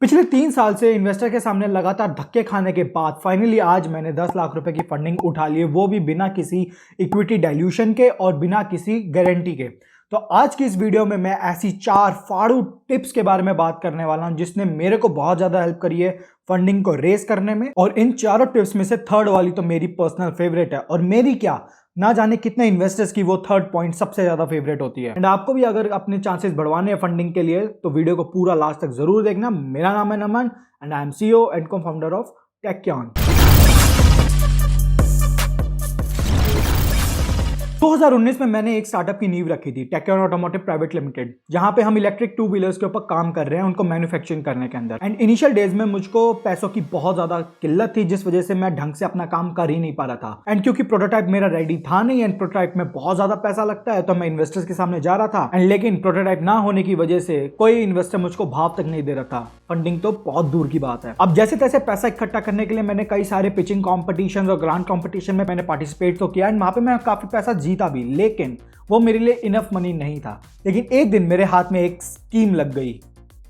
पिछले 3 साल से इन्वेस्टर के सामने लगातार धक्के खाने के बाद फाइनली आज मैंने 10 लाख रुपए की फंडिंग उठा ली है, वो भी बिना किसी इक्विटी डाइल्यूशन के और बिना किसी गारंटी के। तो आज की इस वीडियो में मैं ऐसी 4 फाड़ू टिप्स के बारे में बात करने वाला हूं जिसने मेरे को बहुत ज्यादा हेल्प करी है फंडिंग को रेस करने में। और इन चारों टिप्स में से थर्ड वाली तो मेरी पर्सनल फेवरेट है, और मेरी क्या ना जाने कितने इन्वेस्टर्स की वो थर्ड पॉइंट सबसे ज्यादा फेवरेट होती है। एंड आपको भी अगर अपने चांसेस बढ़वाने हैं फंडिंग के लिए तो वीडियो को पूरा लास्ट तक जरूर देखना। मेरा नाम है Naman and I am CEO and co founder of Techyan. 2019 में मैंने एक स्टार्टअप की नींव रखी थी, टेक्यान ऑटोमोटिव प्राइवेट लिमिटेड, जहां पे हम इलेक्ट्रिक टू व्हीलर्स के ऊपर काम कर रहे हैं उनको मैन्युफैक्चरिंग करने के अंदर। एंड इनिशियल डेज में मुझको पैसों की बहुत ज्यादा किल्लत थी, जिस वजह से मैं ढंग से अपना काम कर ही नहीं पा रहा था। एंड क्योंकि प्रोटोटाइप मेरा रेडी था नहीं, एंड प्रोटोटाइप में बहुत ज्यादा पैसा लगता है, तो मैं इन्वेस्टर्स के सामने जा रहा था एंड लेकिन प्रोटोटाइप ना होने की वजह से कोई इन्वेस्टर मुझको भाव तक नहीं दे रहा था। फंडिंग तो बहुत दूर की बात है। अब जैसे तैसे पैसा इकट्ठा करने के लिए मैंने कई सारे पिचिंग कॉम्पिटिशन और ग्रांट कॉम्पिटिशन में मैंने पार्टिसिपेट तो किया एंड वहां पे मैं काफी पैसा जीता भी, लेकिन वो मेरे लिए इनफ मनी नहीं था। लेकिन एक दिन मेरे हाथ में एक स्कीम लग गई,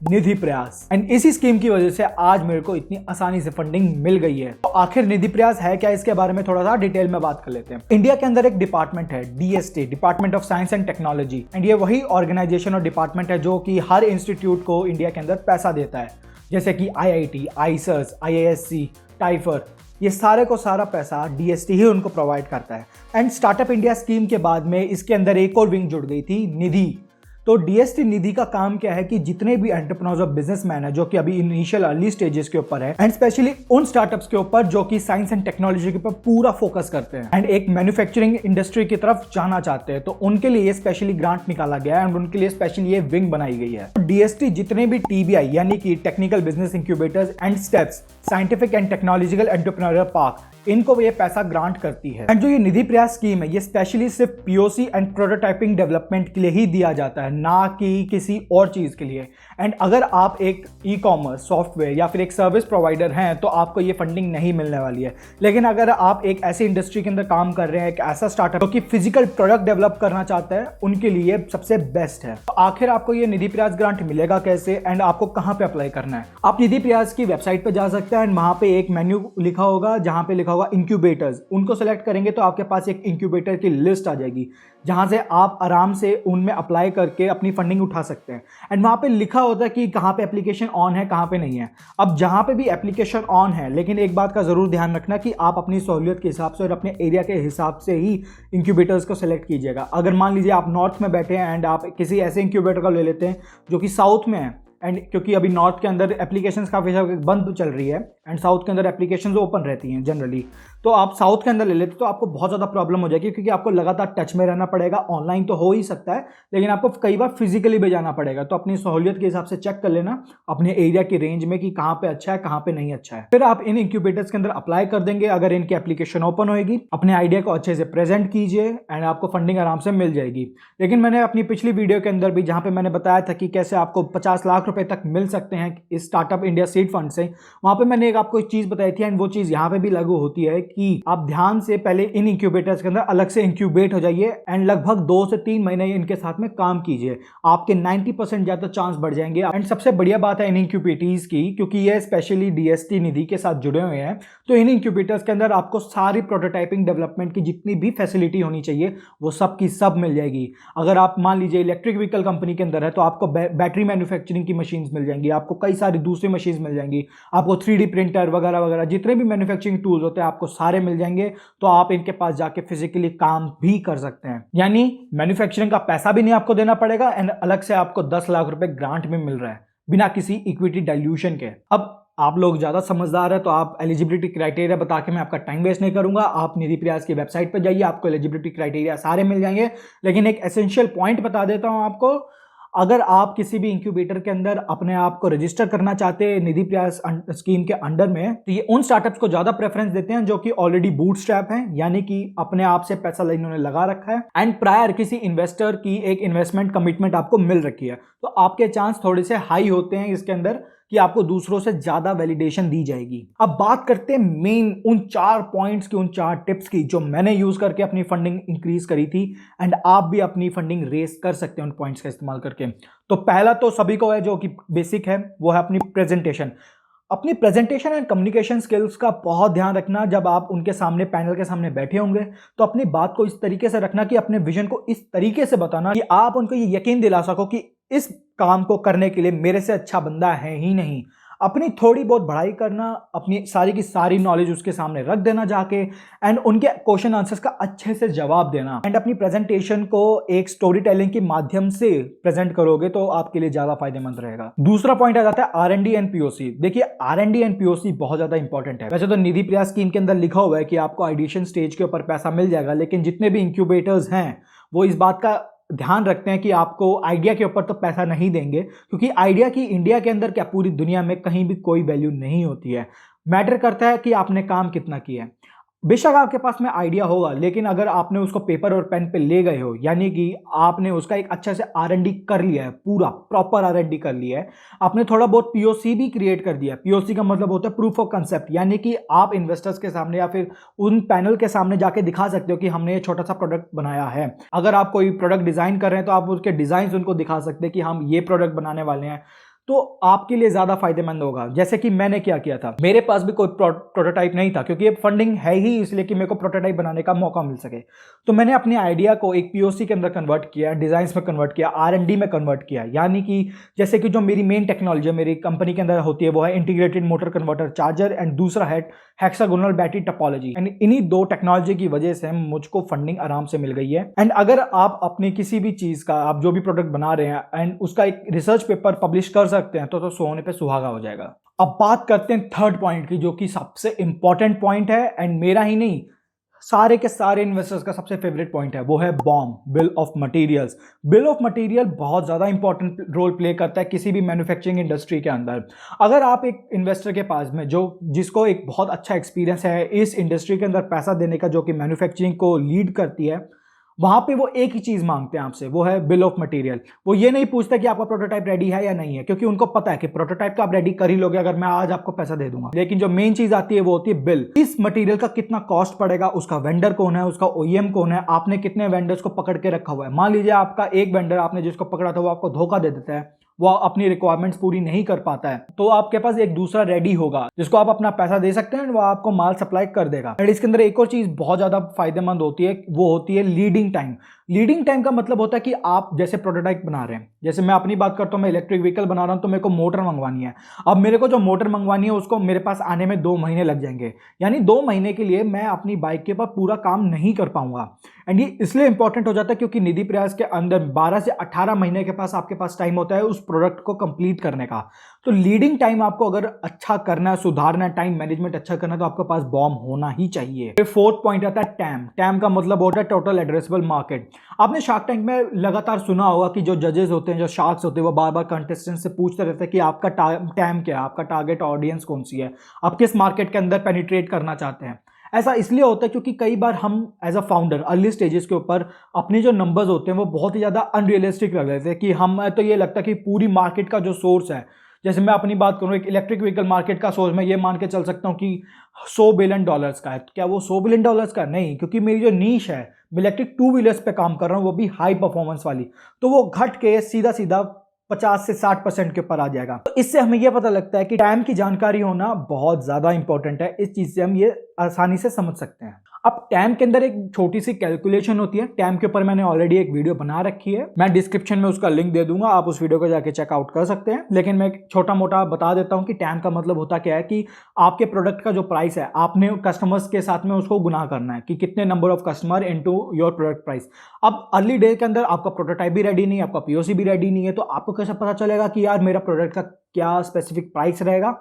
निधि प्रयास। एंड इसी स्कीम की वजह से आज मेरे को इतनी आसानी से फंडिंग मिल गई है। तो आखिर निधि प्रयास है क्या, इसके बारे में थोड़ा सा डिटेल में बात कर लेते हैं। इंडिया के अंदर एक डिपार्टमेंट है DST, department of science and technology. And ये वही ऑर्गेनाइजेशन और डिपार्टमेंट है जो कि हर इंस्टीट्यूट को इंडिया के अंदर पैसा देता है, जैसे कि IIT, IISERS, IISc, टाइफर, ये सारे को सारा पैसा DST ही उनको प्रोवाइड करता है। एंड स्टार्टअप इंडिया स्कीम के बाद में इसके अंदर एक और विंग जुड़ गई थी, निधि। तो DST निधि का काम क्या है कि जितने भी एंटरप्रेन्योर्स और बिजनेसमैन है जो कि अभी इनिशियल अर्ली स्टेजेस के ऊपर है, एंड स्पेशली उन स्टार्टअप्स के ऊपर जो कि साइंस एंड टेक्नोलॉजी के ऊपर पूरा फोकस करते हैं एंड एक मैन्युफैक्चरिंग इंडस्ट्री की तरफ जाना चाहते हैं, तो उनके लिए स्पेशली ग्रांट निकाला गया है एंड उनके लिए स्पेशली ये विंग बनाई गई है। DST जितने भी TBI यानी कि technical business incubators and steps, scientific and technological entrepreneurial park, इनको ये पैसा ग्रांट करती है। एंड जो ये निधि प्रयास स्कीम है, ये स्पेशली सिर्फ POC एंड प्रोटोटाइपिंग डेवलपमेंट के लिए ही दिया जाता है, ना कि किसी और चीज के लिए। एंड अगर आप एक ई-कॉमर्स सॉफ्टवेयर या फिर एक सर्विस प्रोवाइडर हैं तो आपको ये फंडिंग नहीं मिलने वाली है। लेकिन अगर आप एक ऐसी इंडस्ट्री के अंदर काम कर रहे हैं, एक ऐसा स्टार्टअप जो कि फिजिकल प्रोडक्ट डेवलप करना चाहता है, उनके लिए सबसे बेस्ट है। तो आखिर आपको ये निधि प्रयास ग्रांट मिलेगा कैसे एंड आपको कहां पे अप्लाई करना है? आप निधि प्रयास की वेबसाइट पर जा सकते हैं एंड वहां पे एक मेन्यू लिखा होगा जहां पे लिखा होगा इंक्यूबेटर्स। उनको सेलेक्ट करेंगे तो आपके पास एक इंक्यूबेटर की लिस्ट आ जाएगी, जहां से आप आराम से उनमें अप्लाई करके अपनी फंडिंग उठा सकते हैं। एंड वहां पे लिखा होता है कि कहां पे एप्लीकेशन ऑन है, कहां पे नहीं है। अब जहां पे भी एप्लीकेशन ऑन है, लेकिन एक बात का जरूर ध्यान रखना कि आप अपनी सहूलियत के हिसाब से और अपने एरिया के हिसाब से ही इंक्यूबेटर्स को सेलेक्ट कीजिएगा। अगर मान लीजिए आप नॉर्थ में बैठे हैं एंड आप किसी ऐसे इंक्यूबेटर को ले लेते हैं जो कि साउथ में है, एंड क्योंकि अभी नॉर्थ के अंदर एप्लीकेशंस काफ़ी बंद चल रही है एंड साउथ के अंदर एप्लीकेशंस ओपन रहती हैं जनरली, तो आप साउथ के अंदर ले लेते तो आपको बहुत ज़्यादा प्रॉब्लम हो जाएगी, क्योंकि आपको लगातार टच में रहना पड़ेगा। ऑनलाइन तो हो ही सकता है, लेकिन आपको कई बार फिजिकली भी जाना पड़ेगा। तो अपनी सहूलियत के हिसाब से चेक कर लेना अपने एरिया की रेंज में कि कहाँ पे अच्छा है, कहाँ पे नहीं अच्छा है। फिर आप इन इंक्यूबेटर्स के अंदर अप्लाई कर देंगे। अगर इनकी एप्लीकेशन ओपन होएगी, अपने आइडिया को अच्छे से प्रेजेंट कीजिए एंड आपको फंडिंग आराम से मिल जाएगी। लेकिन मैंने अपनी पिछली वीडियो के अंदर भी, जहाँ पे मैंने बताया था कि कैसे आपको 50 लाख रुपए तक मिल सकते हैं इस स्टार्टअप इंडिया सीड फंड से, वहां पे मैंने आपको एक चीज बताई थी एंड वो चीज यहाँ पे भी लागू होती है कि आप ध्यान से पहले इन इंक्यूबेटर्स के अंदर अलग से इंक्यूबेट हो जाइए एंड लगभग 2 से 3 महीने इनके साथ में काम कीजिए। आपके 90% ज्यादा चांस बढ़ जाएंगे। एंड सबसे बढ़िया बात है इन इंक्यूबेटर्स की, क्योंकि ये स्पेशली DST निधि के साथ जुड़े हुए हैं, तो इन इंक्यूबेटर्स के अंदर आपको सारी प्रोटोटाइपिंग डेवलपमेंट की जितनी भी फैसिलिटी होनी चाहिए वो सब की सब मिल जाएगी। अगर आप मान लीजिए इलेक्ट्रिक व्हीकल कंपनी के अंदर है तो आपको बैटरी मैन्युफैक्चरिंग की मशीन्स मिल जाएंगी, आपको कई सारी दूसरी मशीन्स मिल जाएंगी, आपको 3D प्रिंटर वगैरह वगैरह जितने भी मैन्युफैक्चरिंग टूल्स होते हैं आपको सारे मिल जाएंगे। तो आप इनके पास जाके फिजिकली काम भी कर सकते हैं, यानी मैन्युफैक्चरिंग का पैसा भी नहीं आपको देना पड़ेगा एंड अलग से आपको 10 लाख रुपए ग्रांट भी मिल रहा है बिना किसी इक्विटी डाइल्यूशन के। अब आप लोग ज्यादा समझदार है तो आप एलिजिबिलिटी क्राइटेरिया बता के मैं आपका टाइम वेस्ट नहीं करूंगा। आप निधि प्रयास की वेबसाइट पर जाइए, आपको एलिजिबिलिटी क्राइटेरिया सारे मिल जाएंगे। लेकिन एक एसेंशियल पॉइंट बता देता हूं आपको, अगर आप किसी भी इंक्यूबेटर के अंदर अपने आप को रजिस्टर करना चाहते हैं निधि प्रयास स्कीम के अंडर में, तो ये उन स्टार्टअप्स को ज्यादा प्रेफरेंस देते हैं जो कि ऑलरेडी बूटस्ट्रैप हैं, यानी कि अपने आप से पैसा इन्होंने लगा रखा है एंड प्रायर किसी इन्वेस्टर की एक इन्वेस्टमेंट कमिटमेंट आपको मिल रखी है। तो आपके चांस थोड़े से हाई होते हैं इसके अंदर कि आपको दूसरों से ज्यादा वैलिडेशन दी जाएगी। अब बात करते हैं मेन उन 4 पॉइंट्स की, उन 4 टिप्स की जो मैंने यूज करके अपनी फंडिंग इंक्रीज करी थी एंड आप भी अपनी फंडिंग रेस कर सकते हैं उन पॉइंट्स का इस्तेमाल करके। तो पहला तो सभी को है जो कि बेसिक है, वो है अपनी प्रेजेंटेशन। अपनी प्रेजेंटेशन एंड कम्युनिकेशन स्किल्स का बहुत ध्यान रखना। जब आप उनके सामने, पैनल के सामने बैठे होंगे, तो अपनी बात को इस तरीके से रखना कि अपने विजन को इस तरीके से बताना कि आप उनको ये यकीन दिला सको कि इस काम को करने के लिए मेरे से अच्छा बंदा है ही नहीं। अपनी थोड़ी बहुत बढ़ाई करना, अपनी सारी की सारी नॉलेज उसके सामने रख देना जाके, एंड उनके क्वेश्चन आंसर्स का अच्छे से जवाब देना, एंड अपनी प्रेजेंटेशन को एक स्टोरी टेलिंग के माध्यम से प्रेजेंट करोगे तो आपके लिए ज्यादा फायदेमंद रहेगा। दूसरा पॉइंट आ जाता है R&D एंड POC। देखिए R&D एंड POC बहुत ज्यादा इंपॉर्टेंट है। वैसे तो निधि प्रयास स्कीम के अंदर लिखा हुआ है कि आपको आइडिएशन स्टेज के ऊपर पैसा मिल जाएगा, लेकिन जितने भी इंक्यूबेटर्स हैं वो इस बात का ध्यान रखते हैं कि आपको आइडिया के ऊपर तो पैसा नहीं देंगे, क्योंकि आइडिया की इंडिया के अंदर क्या पूरी दुनिया में कहीं भी कोई वैल्यू नहीं होती है। मैटर करता है कि आपने काम कितना किया है। बेशक आपके पास में आइडिया होगा, लेकिन अगर आपने उसको पेपर और पेन पे ले गए हो, यानी कि आपने उसका एक अच्छा से R&D कर लिया है, पूरा प्रॉपर R&D कर लिया है, आपने थोड़ा बहुत POC भी क्रिएट कर दिया। POC का मतलब होता है प्रूफ ऑफ कंसेप्ट, यानी कि आप इन्वेस्टर्स के सामने या फिर उन पैनल के सामने जाके दिखा सकते हो कि हमने ये छोटा सा प्रोडक्ट बनाया है। अगर आप कोई प्रोडक्ट डिजाइन कर रहे हैं तो आप उसके डिजाइन उनको दिखा सकते हैं कि हम ये प्रोडक्ट बनाने वाले हैं, तो आपके लिए ज्यादा फायदेमंद होगा। जैसे कि मैंने क्या किया था, मेरे पास भी कोई प्रोटोटाइप नहीं था, क्योंकि ये फंडिंग है ही इसलिए कि मेरे को प्रोटोटाइप बनाने का मौका मिल सके। तो मैंने अपने आइडिया को एक POC के अंदर कन्वर्ट किया, डिजाइन्स में कन्वर्ट किया, R&D में कन्वर्ट किया। यानी कि जैसे कि जो मेरी मेन टेक्नोलॉजी मेरी कंपनी के अंदर होती है वो है integrated motor converter charger, and दूसरा है हेक्सागोनल बैटरी टोपोलॉजी। एंड इन्हीं 2 टेक्नोलॉजी की वजह से मुझको फंडिंग आराम से मिल गई है। एंड अगर आप अपनी किसी भी चीज का, आप जो भी प्रोडक्ट बना रहे हैं एंड उसका एक रिसर्च पेपर पब्लिश कर सकते हैं तो सोने पे सुहागा हो जाएगा। अब बात करते हैं थर्ड पॉइंट की, जो कि सबसे इंपॉर्टेंट पॉइंट है एंड मेरा ही नहीं, सारे के सारे इन्वेस्टर्स का सबसे फेवरेट पॉइंट है, वो है BOM, bill of materials. Bill of material बहुत ज्यादा इंपॉर्टेंट रोल प्ले करता है किसी भी मैन्युफैक्चरिंग इंडस्ट्री के अंदर। अगर आप एक इन्वेस्टर के पास में जिसको एक बहुत अच्छा एक्सपीरियंस है इस इंडस्ट्री के अंदर पैसा देने का, जो कि मैन्युफैक्चरिंग को लीड करती है, वहां पे वो एक ही चीज मांगते हैं आपसे, वो है बिल ऑफ मटेरियल। वो ये नहीं पूछते कि आपका प्रोटोटाइप रेडी है या नहीं है, क्योंकि उनको पता है कि प्रोटोटाइप तो आप रेडी कर ही लोगे अगर मैं आज आपको पैसा दे दूंगा। लेकिन जो मेन चीज आती है वो होती है बिल। इस मटेरियल का कितना कॉस्ट पड़ेगा, उसका वेंडर कौन है, उसका OEM कौन है, आपने कितने वेंडर्स को पकड़ के रखा हुआ है। मान लीजिए आपका एक वेंडर, आपने जिसको पकड़ा था वो आपको धोखा दे देता है, वो अपनी रिक्वायरमेंट्स पूरी नहीं कर पाता है, तो आपके पास एक दूसरा रेडी होगा जिसको आप अपना पैसा दे सकते हैं, वो आपको माल सप्लाई कर देगा। एंड इसके अंदर एक और चीज बहुत ज्यादा फायदेमंद होती है, वो होती है लीडिंग टाइम। लीडिंग टाइम का मतलब होता है कि आप जैसे प्रोटोटाइप बना रहे हैं, जैसे मैं अपनी बात करता हूं, मैं इलेक्ट्रिक व्हीकल बना रहा हूं तो मेरे को मोटर मंगवानी है। अब मेरे को जो मोटर मंगवानी है उसको मेरे पास आने में 2 महीने लग जाएंगे, यानी 2 महीने के लिए मैं अपनी बाइक के ऊपर पूरा काम नहीं कर पाऊंगा। एंड ये इसलिए इंपॉर्टेंट हो जाता है क्योंकि निधि प्रयास के अंदर 12 से 18 महीने के पास आपके पास टाइम होता है उस प्रोडक्ट को कंप्लीट करने का। तो लीडिंग टाइम आपको अगर अच्छा करना है, सुधारना है, टाइम मैनेजमेंट अच्छा करना है, तो आपके पास BOM होना ही चाहिए। फिर फोर्थ पॉइंट आता है टैम। टैम का मतलब होता है टोटल एड्रेसेबल मार्केट। आपने शार्क टैंक में लगातार सुना होगा कि जो जजेस होते हैं, जो शार्क्स होते हैं, वो बार बार कंटेस्टेंट से पूछते रहते हैं कि आपका टैम क्या है, आपका टारगेट ऑडियंस कौन सी है, आप किस मार्केट के अंदर पेनिट्रेट करना चाहते हैं। ऐसा इसलिए होता है क्योंकि कई बार हम as a founder early stages के ऊपर अपने जो नंबर्स होते हैं वो बहुत ही ज़्यादा अनरियलिस्टिक लग रहे थे कि हम तो ये लगता है कि पूरी मार्केट का जो सोर्स है, जैसे मैं अपनी बात करूँ एक इलेक्ट्रिक व्हीकल मार्केट का सोर्स मैं ये मान के चल सकता हूँ कि $100 बिलियन का है। क्या वो $100 बिलियन का? नहीं, क्योंकि मेरी जो नीश है, मैं इलेक्ट्रिक 2 व्हीलर्स पे काम कर रहा हूँ, वो भी हाई परफॉर्मेंस वाली, तो वो घट के सीधा सीधा 50 से 60% के ऊपर आ जाएगा। तो इससे हमें यह पता लगता है कि टाइम की जानकारी होना बहुत ज्यादा इंपॉर्टेंट है। इस चीज से हम ये आसानी से समझ सकते हैं। अब टैम के अंदर एक छोटी सी कैलकुलेशन होती है। टैम के ऊपर मैंने ऑलरेडी एक वीडियो बना रखी है, मैं डिस्क्रिप्शन में उसका लिंक दे दूंगा, आप उस वीडियो को जाके चेकआउट कर सकते हैं। लेकिन मैं छोटा मोटा बता देता हूं कि टैम का मतलब होता क्या है कि आपके प्रोडक्ट का जो प्राइस है, आपने कस्टमर्स के साथ में उसको गुना करना है कि कितने number of customer into your product price. अब अर्ली डे के अंदर आपका प्रोटोटाइप भी रेडी नहीं है, आपका POC भी रेडी नहीं है, तो आपको कैसे पता चलेगा कि यार मेरा प्रोडक्ट का क्या स्पेसिफिक प्राइस रहेगा?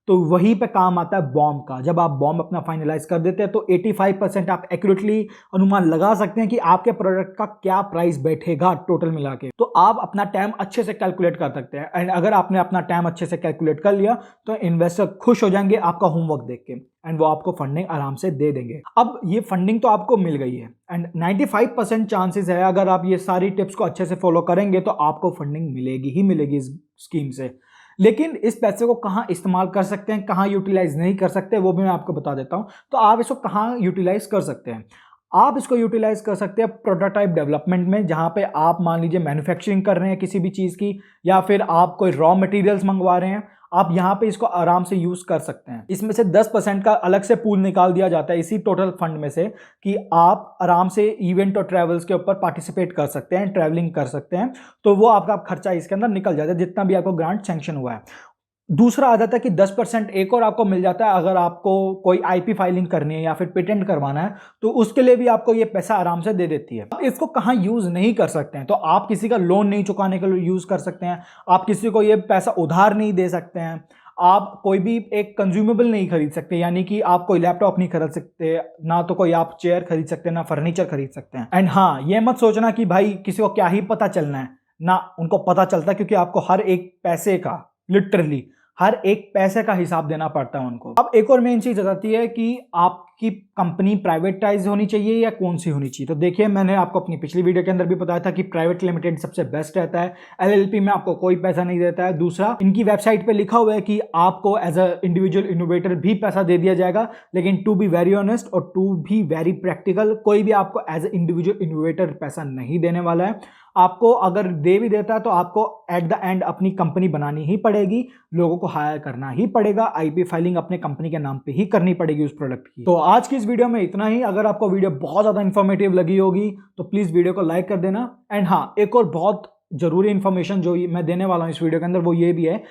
तो वहीं पे काम आता है BOM का। जब आप BOM अपना फाइनलाइज कर देते हैं तो 85% आप एक्यूरेटली अनुमान लगा सकते हैं कि आपके प्रोडक्ट का क्या प्राइस बैठेगा टोटल मिला के। तो आप अपना टाइम अच्छे से कैलकुलेट कर सकते हैं। एंड अगर आपने अपना टाइम अच्छे से कैलकुलेट कर लिया तो इन्वेस्टर खुश हो जाएंगे आपका होमवर्क देख के, एंड वो आपको फंडिंग आराम से दे देंगे। अब ये फंडिंग तो आपको मिल गई है एंड 95% चांसेस है अगर आप ये सारी टिप्स को अच्छे से फॉलो करेंगे तो आपको फंडिंग मिलेगी ही मिलेगी इस स्कीम से। लेकिन इस पैसे को कहाँ इस्तेमाल कर सकते हैं, कहाँ यूटिलाइज नहीं कर सकते, वो भी मैं आपको बता देता हूँ। तो आप इसको कहाँ यूटिलाइज कर सकते हैं? आप इसको यूटिलाइज कर सकते हैं प्रोटोटाइप डेवलपमेंट में, जहां पे आप मान लीजिए मैन्युफैक्चरिंग कर रहे हैं किसी भी चीज़ की, या फिर आप कोई रॉ मटेरियल्स मंगवा रहे हैं, आप यहां पे इसको आराम से यूज कर सकते हैं। इसमें से 10% का अलग से पूल निकाल दिया जाता है इसी टोटल फंड में से, कि आप आराम से इवेंट और ट्रैवल्स के ऊपर पार्टिसिपेट कर सकते हैं, ट्रैवलिंग कर सकते हैं। तो वो आपका खर्चा इसके अंदर निकल जाता है, जितना भी आपको ग्रांट सैंक्शन हुआ है। दूसरा आ जाता है कि 10% एक और आपको मिल जाता है अगर आपको कोई आईपी फाइलिंग करनी है या फिर पेटेंट करवाना है, तो उसके लिए भी आपको ये पैसा आराम से दे देती है। अब इसको कहाँ यूज नहीं कर सकते हैं? तो आप किसी का लोन नहीं चुकाने के लिए यूज कर सकते हैं, आप किसी को ये पैसा उधार नहीं दे सकते हैं, आप कोई भी एक कंज्यूमेबल नहीं खरीद सकते, यानी कि आप कोई लैपटॉप नहीं खरीद सकते, ना तो कोई आप चेयर खरीद सकते हैं, ना फर्नीचर खरीद सकते हैं। एंड हाँ, ये मत सोचना कि भाई किसी को क्या ही पता चलना है, ना, उनको पता चलता है, क्योंकि आपको हर एक पैसे का, लिटरली हर एक पैसे का हिसाब देना पड़ता है उनको। अब एक और मेन चीज आ जाती है कि आपकी कंपनी प्राइवेटाइज होनी चाहिए या कौन सी होनी चाहिए। तो देखिए, मैंने आपको अपनी पिछली वीडियो के अंदर भी बताया था कि प्राइवेट लिमिटेड सबसे बेस्ट रहता है। एलएलपी में आपको कोई पैसा नहीं देता है। दूसरा, इनकी वेबसाइट पे लिखा हुआ है कि आपको एज अ इंडिविजुअल इनोवेटर भी पैसा दे दिया जाएगा, लेकिन टू बी वेरी ऑनेस्ट और टू बी वेरी प्रैक्टिकल, कोई भी आपको एज अ इंडिविजुअल इनोवेटर पैसा नहीं देने वाला है। आपको अगर दे भी देता है तो आपको एट द एंड अपनी कंपनी बनानी ही पड़ेगी, लोगों को हायर करना ही पड़ेगा, आईपी फाइलिंग अपने कंपनी के नाम पे ही करनी पड़ेगी उस प्रोडक्ट की। तो आज की इस वीडियो में इतना ही। अगर आपको वीडियो बहुत ज्यादा इंफॉर्मेटिव लगी होगी तो प्लीज वीडियो को लाइक कर देना। एंड हाँ, एक और बहुत जरूरी इंफॉर्मेशन जो मैं देने वाला हूं इस वीडियो के अंदर, वो ये भी है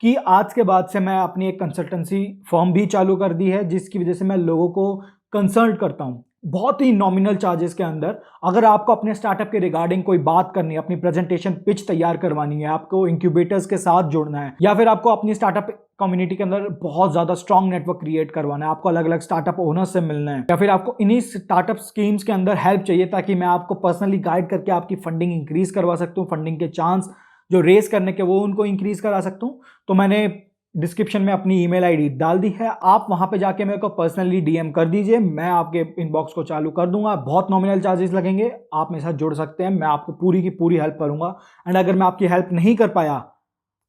कि आज के बाद से मैं अपनी एक कंसल्टेंसी फर्म भी चालू कर दी है, जिसकी वजह से मैं लोगों को कंसल्ट करता हूं बहुत ही नॉमिनल चार्जेस के अंदर। अगर आपको अपने स्टार्टअप के रिगार्डिंग कोई बात करनी है, अपनी प्रेजेंटेशन पिच तैयार करवानी है, आपको इंक्यूबेटर्स के साथ जुड़ना है, या फिर आपको अपनी स्टार्टअप कम्युनिटी के अंदर बहुत ज्यादा स्ट्रॉन्ग नेटवर्क क्रिएट करवाना है, आपको अलग अलग स्टार्टअप ओनर्स से मिलना है, या फिर आपको इन्हीं स्टार्टअप स्कीम्स के अंदर हेल्प चाहिए ताकि मैं आपको पर्सनली गाइड करके आपकी फंडिंग इंक्रीज करवा सकता हूँ, फंडिंग के चांस जो रेस करने के वो उनको इंक्रीज करा सकता हूँ, तो मैंने डिस्क्रिप्शन में अपनी ईमेल आईडी डाल दी है। आप वहां पे जाके मेरे को पर्सनली डीएम कर दीजिए, मैं आपके इनबॉक्स को चालू कर दूंगा। बहुत नॉमिनल चार्जेस लगेंगे, आप मेरे साथ जुड़ सकते हैं, मैं आपको पूरी की पूरी हेल्प करूंगा। एंड अगर मैं आपकी हेल्प नहीं कर पाया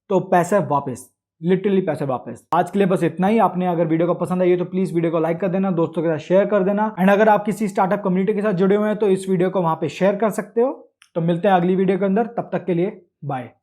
तो पैसे वापस, लिटरली पैसे वापस। आज के लिए बस इतना ही। आपने अगर वीडियो को पसंद आई है तो प्लीज वीडियो को लाइक कर देना, दोस्तों के साथ शेयर कर देना। एंड अगर आप किसी स्टार्टअप कम्युनिटी के साथ जुड़े हुए हैं तो इस वीडियो को वहां पे शेयर कर सकते हो। तो मिलते हैं अगली वीडियो के अंदर, तब तक के लिए बाय।